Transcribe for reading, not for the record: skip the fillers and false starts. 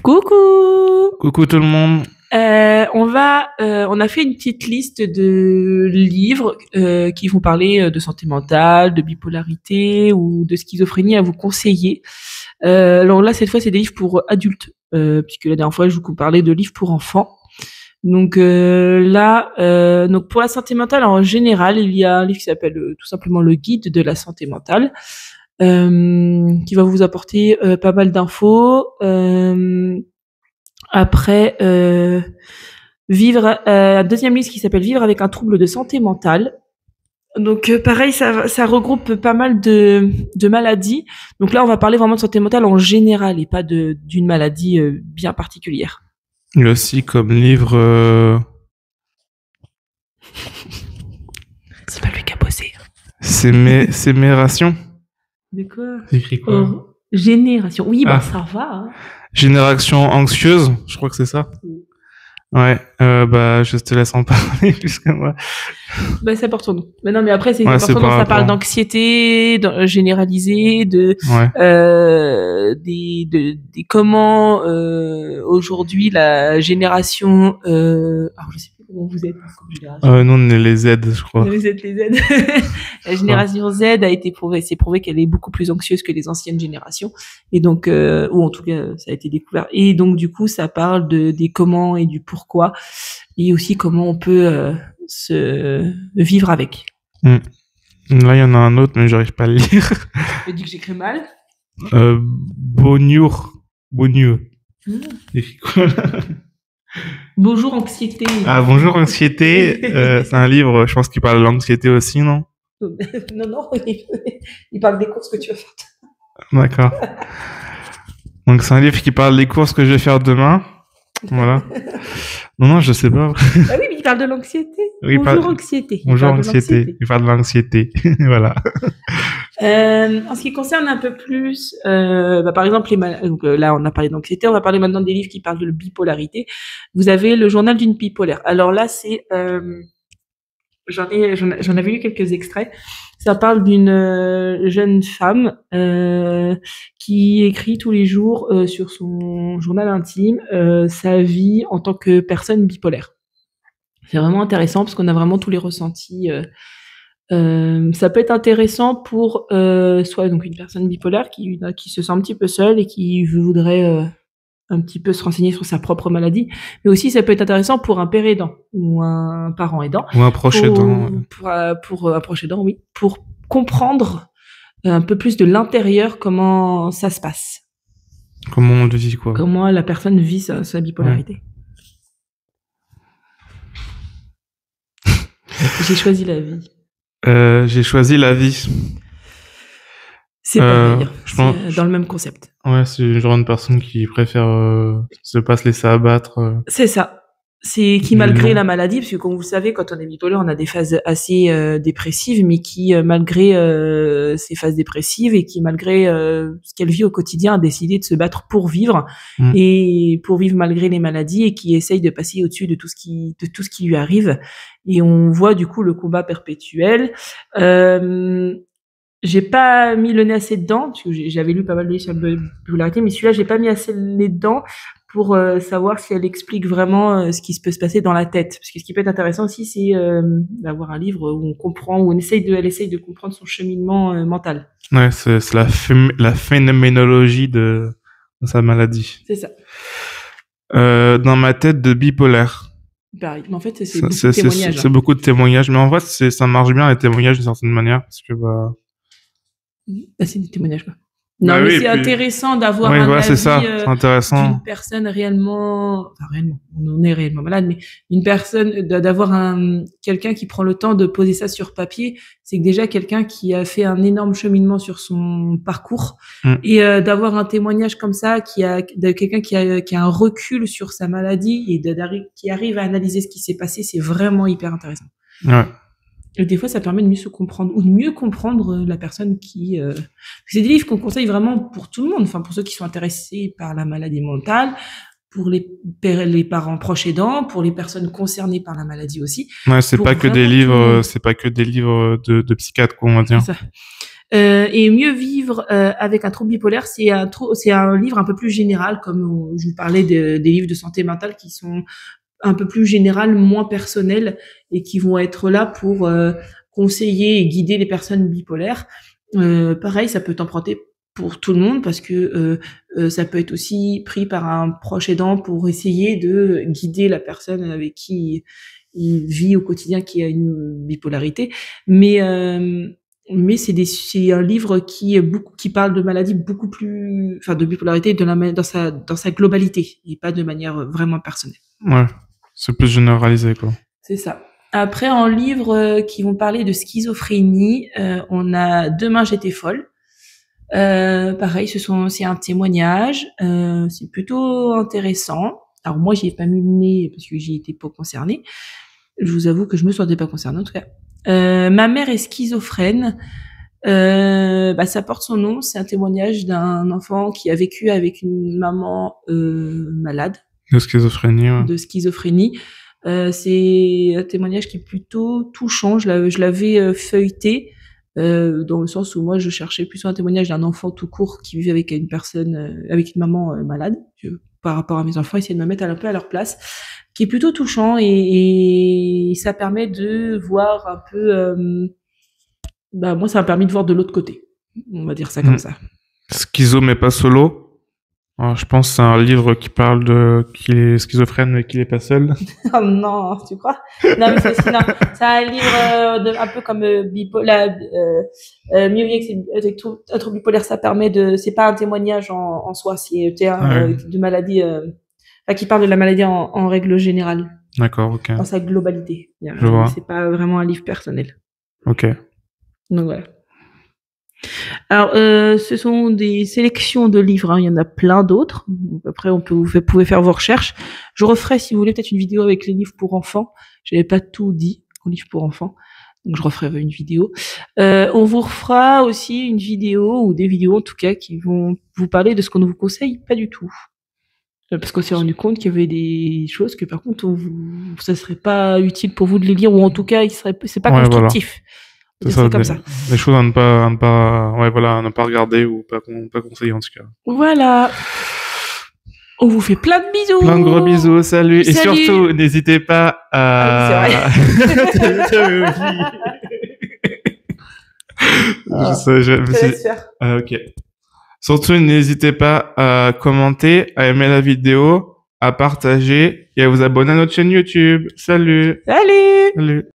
Coucou! Coucou tout le monde. On a fait une petite liste de livres qui vont parler de santé mentale, de bipolarité ou de schizophrénie à vous conseiller. Alors là, cette fois, c'est des livres pour adultes, puisque la dernière fois, je vous parlais de livres pour enfants. Donc donc pour la santé mentale en général, il y a un livre qui s'appelle tout simplement Le Guide de la santé mentale, qui va vous apporter pas mal d'infos. Après, un deuxième livre qui s'appelle Vivre avec un trouble de santé mentale. Donc pareil, ça regroupe pas mal de maladies. Donc là, on va parler vraiment de santé mentale en général et pas d'une maladie bien particulière. Il y a aussi comme livre... C'est pas lui qui a bossé. Sémération. De quoi? C'est écrit quoi? Génération. Oui, bah ça va. Hein. Génération anxieuse, je crois que c'est ça. Ouais, je te laisse en parler plus que moi. Bah, ça porte son nom. Mais non, mais après, c'est important quand ça parle d'anxiété, généralisée, des comment, aujourd'hui, la génération, alors je sais plus comment vous êtes, comme génération. Nous, on est les Z, je crois. Vous êtes les Z. La génération Z c'est prouvé qu'elle est beaucoup plus anxieuse que les anciennes générations. Et donc, ou en tout cas, ça a été découvert. Et donc, du coup, ça parle des comment et du pourquoi. Et aussi comment on peut, se vivre avec. Là, il y en a un autre, mais j'arrive pas à le lire. Tu dis que j'écris mal? Bonjour. C'est quoi, là? Bonjour anxiété. Ah, bonjour anxiété. C'est un livre, je pense qu'il parle de l'anxiété aussi, non? Non, il parle des courses que tu vas faire. D'accord. Donc c'est un livre qui parle des courses que je vais faire demain. Voilà. Non, je sais pas. Ah oui, mais il parle de l'anxiété. Oui, bonjour anxiété. Bonjour anxiété. Il parle de l'anxiété. Voilà. En ce qui concerne un peu plus, par exemple, donc, là, on a parlé d'anxiété. On va parler maintenant des livres qui parlent de bipolarité. Vous avez le journal d'une bipolaire. Alors là, c'est, j'en avais lu quelques extraits. Ça parle d'une jeune femme qui écrit tous les jours sur son journal intime sa vie en tant que personne bipolaire. C'est vraiment intéressant parce qu'on a vraiment tous les ressentis. Ça peut être intéressant pour soit donc une personne bipolaire qui se sent un petit peu seule et qui voudrait un petit peu se renseigner sur sa propre maladie, mais aussi ça peut être intéressant pour un père aidant ou un parent aidant ou un proche aidant. Pour un proche aidant, oui, pour comprendre un peu plus de l'intérieur comment ça se passe. Comment on le vit, quoi. Comment la personne vit sa bipolarité. J'ai choisi la vie. J'ai choisi la vie. C'est pareil, dans le même concept. Ouais, c'est le genre de personne qui préfère pas se laisser abattre. C'est ça. C'est qui malgré la maladie, parce que comme vous le savez, quand on est bipolaire, on a des phases assez dépressives, mais qui malgré ces phases dépressives et qui malgré ce qu'elle vit au quotidien a décidé de se battre pour vivre et pour vivre malgré les maladies et qui essaye de passer au-dessus de tout ce qui lui arrive. Et on voit du coup le combat perpétuel. J'ai pas mis le nez assez dedans, parce que j'avais lu pas mal de livres sur la bipolarité, mais celui-là, j'ai pas mis assez le nez dedans pour savoir si elle explique vraiment ce qui se peut se passer dans la tête. Parce que ce qui peut être intéressant aussi, c'est d'avoir un livre où on comprend, où elle essaye de comprendre son cheminement mental. Ouais, c'est la phénoménologie de sa maladie. C'est ça. Dans ma tête de bipolaire. Pareil. Mais en fait, c'est beaucoup de témoignages. C'est beaucoup de témoignages, mais en fait, ça marche bien les témoignages d'une certaine manière, parce que c'est des témoignages, quoi. Non, mais c'est intéressant d'avoir un avis c'est intéressant. D'une personne réellement, on est réellement malade, mais une personne, d'avoir quelqu'un qui prend le temps de poser ça sur papier, c'est que déjà quelqu'un qui a fait un énorme cheminement sur son parcours et d'avoir un témoignage comme ça, de quelqu'un qui a un recul sur sa maladie et qui arrive à analyser ce qui s'est passé, c'est vraiment hyper intéressant. Ouais. Et des fois, ça permet de mieux se comprendre ou de mieux comprendre la personne qui. C'est des livres qu'on conseille vraiment pour tout le monde, enfin pour ceux qui sont intéressés par la maladie mentale, pour les parents proches aidants, pour les personnes concernées par la maladie aussi. Ouais, c'est pas que des livres de psychiatres, quoi, on va dire. C'est ça. Et Mieux vivre avec un trouble bipolaire, c'est un livre un peu plus général, comme je vous parlais des livres de santé mentale qui sont un peu plus général, moins personnel, et qui vont être là pour conseiller et guider les personnes bipolaires. Pareil, ça peut t'emprunter pour tout le monde parce que ça peut être aussi pris par un proche aidant pour essayer de guider la personne avec qui il vit au quotidien qui a une bipolarité. Mais c'est un livre qui parle de maladies beaucoup plus, enfin de bipolarité dans sa globalité et pas de manière vraiment personnelle. Ouais, c'est plus généralisé, quoi. C'est ça. Après, en livres qui vont parler de schizophrénie, on a Demain j'étais folle. Pareil, c'est un témoignage. C'est plutôt intéressant. Alors moi, j'y ai pas mis le nez parce que j'y étais pas concernée. Je vous avoue que je me sentais pas concernée en tout cas. Ma mère est schizophrène. Ça porte son nom. C'est un témoignage d'un enfant qui a vécu avec une maman malade. De schizophrénie, ouais. De schizophrénie. C'est un témoignage qui est plutôt touchant. Je l'avais feuilleté dans le sens où moi je cherchais plutôt un témoignage d'un enfant tout court qui vivait avec une personne, avec une maman malade. Par rapport à mes enfants, essayer de me mettre un peu à leur place, qui est plutôt touchant et ça permet de voir un peu. Moi, ça m'a permis de voir de l'autre côté. On va dire ça comme ça. Schizo mais pas solo. Alors, je pense que c'est un livre qui parle qu'il est schizophrène mais qu'il est pas seul. Oh non, tu crois? Non, mais c'est un livre un peu comme bipolaire. Mieux vivre avec un trouble bipolaire, ça permet c'est pas un témoignage en soi, c'est de maladie, qui parle de la maladie en règle générale. D'accord, ok. Dans sa globalité. Je vois. C'est pas vraiment un livre personnel. Ok. Donc voilà. Alors, ce sont des sélections de livres, hein. Il y en a plein d'autres. Après, vous pouvez faire vos recherches. Je referai, si vous voulez, peut-être une vidéo avec les livres pour enfants. J'avais pas tout dit aux livres pour enfants, donc je referai une vidéo. On vous refera aussi une vidéo ou des vidéos en tout cas qui vont vous parler de ce qu'on ne vous conseille pas du tout. Parce qu'on s'est rendu compte qu'il y avait des choses que par contre, ça serait pas utile pour vous de les lire, ou en tout cas, c'est pas constructif. Voilà. C'est ça, comme ça. Des choses à ne pas regarder ou pas conseiller en tout cas. Voilà. On vous fait plein de bisous. Plein de gros bisous, salut. Et surtout, n'hésitez pas à... Ah oui, c'est vrai. Je laisse faire. Ok. Surtout, n'hésitez pas à commenter, à aimer la vidéo, à partager et à vous abonner à notre chaîne YouTube. Salut. Salut. Salut.